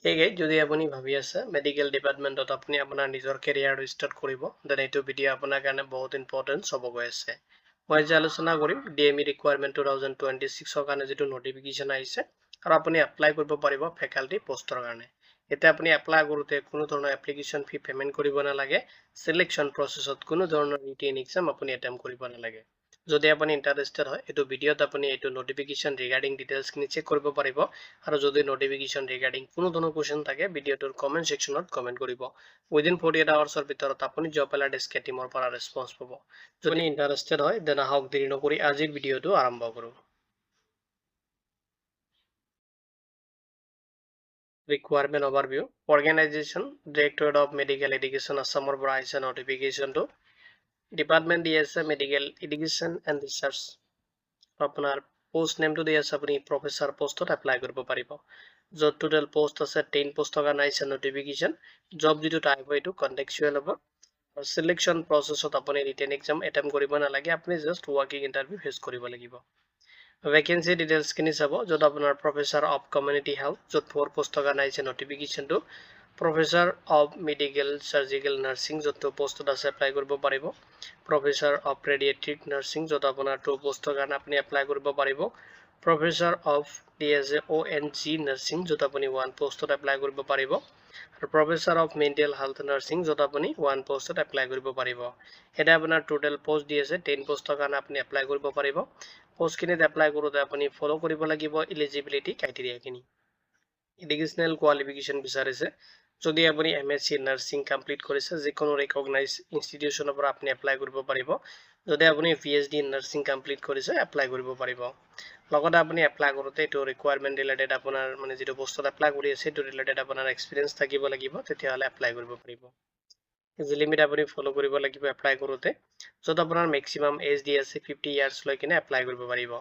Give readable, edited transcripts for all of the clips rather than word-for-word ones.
Hey guys, যদি আপুনি ভাবি আছে মেডিকেল ডিপাৰ্টমেণ্টত আপুনি আপোনাৰ নিজৰ কেৰিয়াৰটো ষ্টাৰ্ট কৰিব, দেন এইটো ভিডিঅ' আপোনাৰ কাৰণে বহুত ইম্পৰ্টেণ্ট হ'ব গৈ আছে। মই আজি আলোচনা কৰিম DME ৰিকুৱাৰমেণ্ট 2026ৰ কাৰণে যিটো নটিফিকেশ্যন আহিছে আৰু আপুনি এপ্লাই কৰিব পাৰিব ফেকাল্টি পষ্টৰ কাৰণে। এতিয়া আপুনি এপ্লাই কৰোঁতে কোনো ধৰণৰ এপ্লিকেশ্যন ফি পে'মেণ্ট কৰিব নালাগে। চিলেকশ্যন প্ৰচেছত কোনো ধৰণৰ ৰিটেন এক্সাম আপুনি এটেম্প কৰিব নালাগে। যদি আপুনি ইণ্টাৰেষ্টেড হয় এইটো ভিডিঅ'ত আপুনি এইটো নটিফিকেশ্যন ৰিগাৰ্ডিং ডিটেইলছখিনি চেক কৰিব পাৰিব আৰু যদি নটিফিকেশ্যন ৰিগাৰ্ডিং কোনো ধৰণৰ কুৱেশ্যন থাকে ভিডিঅ'টোৰ কমেণ্ট ছেকশ্যনত কমেণ্ট কৰিব। উইদিন 48 আৱাৰ্ছৰ ভিতৰত আপুনি জব এলাৰ্ট এছকে টীমৰ পৰা ৰেছপন্স পাব। যদি আপুনি ইণ্টাৰেষ্টেড হয় দেন আহক দেৰি নকৰি আজিৰ ভিডিঅ'টো আৰম্ভ কৰোঁ। Recruitment overview organisation directorate of medical education আছামৰ পৰা আহিছে নটিফিকেশ্যনটো। ডিপাৰ্টমেণ্ট দি আছে মেডিকেল এডুকেশ্যন এণ্ড ৰিচাৰ্চ। আপোনাৰ পোষ্ট নেমটো দি আছে আপুনি প্ৰফেচাৰ পোষ্টত এপ্লাই কৰিব পাৰিব। য'ত টোটেল পোষ্ট আছে 10 পোষ্টৰ কাৰণে আহিছে নটিফিকেশ্যন। জব যিটো টাইপ হয় এইটো কণ্টেক্সুৱেল হ'ব। আৰু চিলেকশ্যন প্ৰচেছত আপুনি ৰিটেন এক্সাম এটেম্প কৰিব নালাগে, আপুনি জাষ্ট ৱাকিং ইণ্টাৰভিউ ফেচ কৰিব লাগিব। ভেকেঞ্চি ডিটেইলছখিনি চাব, য'ত আপোনাৰ প্ৰফেচাৰ অফ কমিউনিটি হেল্থ, য'ত 4 পোষ্টৰ কাৰণে আহিছে নটিফিকেশ্যনটো। Professor of medical surgical nursing, য'ত 2 পোষ্টত আছে এপ্লাই কৰিব পাৰিব। প্ৰফেচাৰ অফ ৰেডিয়েট্ৰিক নাৰ্ছিং, য'ত আপোনাৰ 2 পোষ্টৰ কাৰণে আপুনি এপ্লাই কৰিব পাৰিব। প্ৰফেচাৰ অফ DSA-ONG নাৰ্ছিং, য'ত আপুনি 1 পোষ্টত এপ্লাই কৰিব পাৰিব। আৰু professor of mental health nursing, য'ত আপুনি 1 পোষ্টত এপ্লাই কৰিব পাৰিব। এতিয়া আপোনাৰ টোটেল পোষ্ট দি আছে 10 পোষ্টৰ কাৰণে আপুনি এপ্লাই কৰিব পাৰিব। পোষ্টখিনিত এপ্লাই কৰোঁতে আপুনি ফ'ল' কৰিব লাগিব এলিজিবিলিটি ক্ৰাইটেৰিয়াখিনি। এডুকেশ্যনেল কোৱালিফিকেশ্যন বিচাৰিছে। যদি আপুনি MSc নাৰ্ছিং কমপ্লিট কৰিছে, যিকোনো ৰিকগনাইজ ইনষ্টিটিউশ্যনৰ পৰা আপুনি এপ্লাই কৰিব পাৰিব। যদি আপুনি PhD নাৰ্ছিং কমপ্লিট কৰিছে এপ্লাই কৰিব পাৰিব। লগতে আপুনি এপ্লাই কৰোঁতে এইটো ৰিকুৱাৰমেণ্ট ৰিলেটেড আপোনাৰ মানে যিটো পোষ্টত এপ্লাই কৰি আছে সেইটো ৰিলেটেড আপোনাৰ এক্সপিৰিয়েঞ্চ থাকিব লাগিব, তেতিয়াহ'লে এপ্লাই কৰিব পাৰিব। এজ লিমিট আপুনি ফ'ল' কৰিব লাগিব এপ্লাই কৰোঁতে, য'ত আপোনাৰ মেক্সিমাম এজ দি আছে 50 ইয়াৰ্ছ লৈ কিনে এপ্লাই কৰিব পাৰিব।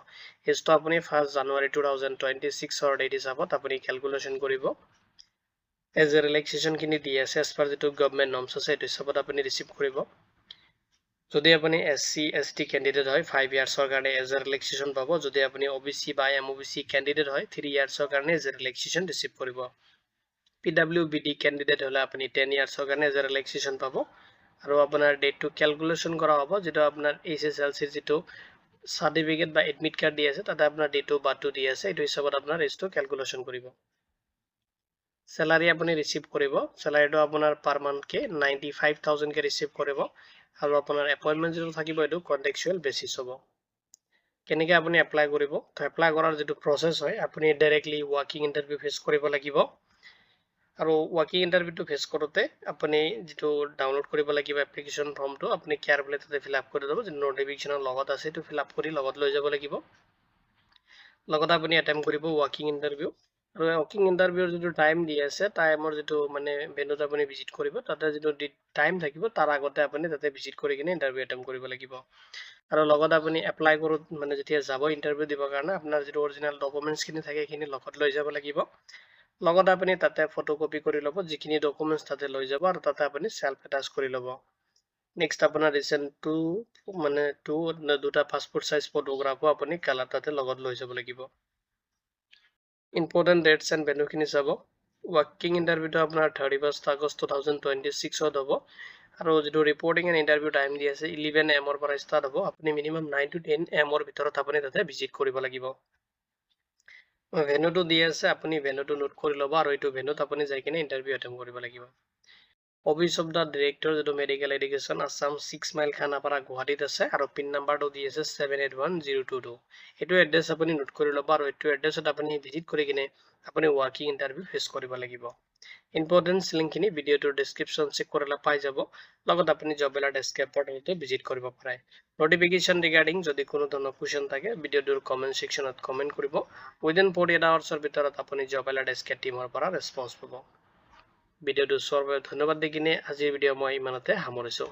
এজটো আপুনি 1 জানুৱাৰী 2026 ডেট হিচাপত আপুনি কেলকুলেশ্যন কৰিব। এজ এ ৰিলেক্সেশ্যনখিনি দি আছে এজ পাৰ যিটো গভৰ্ণমেণ্ট নৰ্মছ আছে সেইটো হিচাপত আপুনি ৰিচিভ কৰিব। যদি আপুনি SC ST কেণ্ডিডেট হয় 5 ইয়াৰ্ছৰ কাৰণে এজ এ ৰিলেক্সেশ্যন পাব। যদি আপুনি OBC বা MOBC কেণ্ডিডেট হয় 3 ইয়াৰ্ছৰ কাৰণে এজ এ ৰিলেক্সেশ্যন ৰিচিভ কৰিব। PWBD কেণ্ডিডেট হ'লে আপুনি 10 ইয়াৰ্ছৰ কাৰণে এজ এ ৰিলেক্সেশ্যন পাব। আৰু আপোনাৰ ডেটটো কেলকুলেশ্যন কৰা হ'ব, যিটো আপোনাৰ HSLCৰ যিটো চাৰ্টিফিকেট বা এডমিট কাৰ্ড দি আছে তাতে আপোনাৰ ডেট অফ বাৰ্থটো দি আছে, এইটো হিচাপত আপোনাৰ এজটো কেলকুলেশ্যন কৰিব। চেলাৰী আপুনি ৰিচিভ কৰিব, চেলাৰীটো আপোনাৰ পাৰ মান্থকে 95,000কে ৰিচিভ কৰিব। আৰু আপোনাৰ এপইণ্টমেণ্ট যিটো থাকিব এইটো কণ্টেক্সুৱেল বেচিছ হ'ব। কেনেকৈ আপুনি এপ্লাই কৰিব? তো এপ্লাই কৰাৰ যিটো প্ৰচেছ হয়, আপুনি ডাইৰেক্টলি ৱাকিং ইণ্টাৰভিউ ফেচ কৰিব লাগিব। আৰু ৱাকিং ইণ্টাৰভিউটো ফেচ কৰোঁতে আপুনি যিটো ডাউনলোড কৰিব লাগিব এপ্লিকেশ্যন ফৰ্মটো আপুনি কেয়াৰফুলি তাতে ফিল আপ কৰি ল'ব, যিটো নটিফিকেশ্যনৰ লগত আছে সেইটো ফিল আপ কৰি লগত লৈ যাব লাগিব। লগতে আপুনি এটেম্প কৰিব ৱাকিং ইণ্টাৰভিউ। আৰু ৱাকিং ইণ্টাৰভিউৰ যিটো টাইম দি আছে, টাইমৰ যিটো মানে ভেন্যুত আপুনি ভিজিট কৰিব, তাতে যিটো টাইম থাকিব তাৰ আগতে আপুনি তাতে ভিজিট কৰি কিনে ইণ্টাৰভিউ এটেম্প কৰিব লাগিব। আৰু লগত আপুনি এপ্লাই কৰোঁ মানে যেতিয়া যাব ইণ্টাৰভিউ দিবৰ কাৰণে আপোনাৰ যিটো অৰিজিনেল ডকুমেণ্টছখিনি থাকে সেইখিনি লগত লৈ যাব লাগিব। লগত আপুনি তাতে ফটোকপি কৰি ল'ব যিখিনি ডকুমেণ্টছ তাতে লৈ যাব, আৰু তাতে আপুনি চেল্ফ এটাচ কৰি ল'ব। নেক্সট আপোনাৰ ৰিচেণ্ট দুটা পাছপোৰ্ট চাইজ ফটোগ্ৰাফো আপুনি কালাৰ তাতে লগত লৈ যাব লাগিব। ইম্পৰ্টেণ্ট ডেটছ এণ্ড ভেন্যুখিনি চাব। ৱাকিং ইণ্টাৰভিউটো আপোনাৰ 31 আগষ্ট 2026 হ'ব। আৰু যিটো ৰিপৰ্টিং এণ্ড ইণ্টাৰভিউ টাইম দি আছে 11 AM পৰা ষ্টাৰ্ট হ'ব। আপুনি মিনিমাম 9 to 10 AM ভিতৰত আপুনি তাতে ভিজিট কৰিব লাগিব। ভেন্যুটো দি আছে, আপুনি ভেন্যুটো নোট কৰি ল'ব আৰু এইটো ভেন্যুত আপুনি যাই কিনে ইণ্টাৰভিউ এটেম্প কৰিব লাগিব। অফিচ অফ দ্য ডিৰেক্টৰ যিটো medical education Assam 6 mile Khanapara গুৱাহাটীত আছে, আৰু পিন নাম্বাৰটো দি আছে 781022। এইটো এড্ৰেছ আপুনি নোট কৰি ল'ব আৰু এইটো এড্ৰেছত আপুনি ভিজিট কৰি কিনে আপুনি ৱাকিং ইণ্টাৰভিউ ফেচ কৰিব লাগিব। ইম্পৰ্টেণ্ট লিংকখিনি ভিডিঅ'টোৰ ডেছক্ৰিপশ্যন চেক কৰিলে পাই যাব। লগত আপুনি জব এলাৰ্ট এছকে পৰ্টেলটো ভিজিট কৰিব পাৰে। নটিফিকেশ্যন ৰিগাৰ্ডিং যদি কোনো ধৰণৰ কুৱেশ্যন থাকে ভিডিঅ'টোৰ কমেণ্ট ছেকশ্যনত কমেণ্ট কৰিব। উইদিন 48 আৱাৰ্ছৰ ভিতৰত আপুনি জব এলাৰ্ট এছকে টীমৰ পৰা ৰেছপন্স পাব। ভিডিঅ'টো চোৱাৰ বাবে ধন্যবাদ দি কিনে আজিৰ ভিডিঅ' মই ইমানতে সামৰিছোঁ।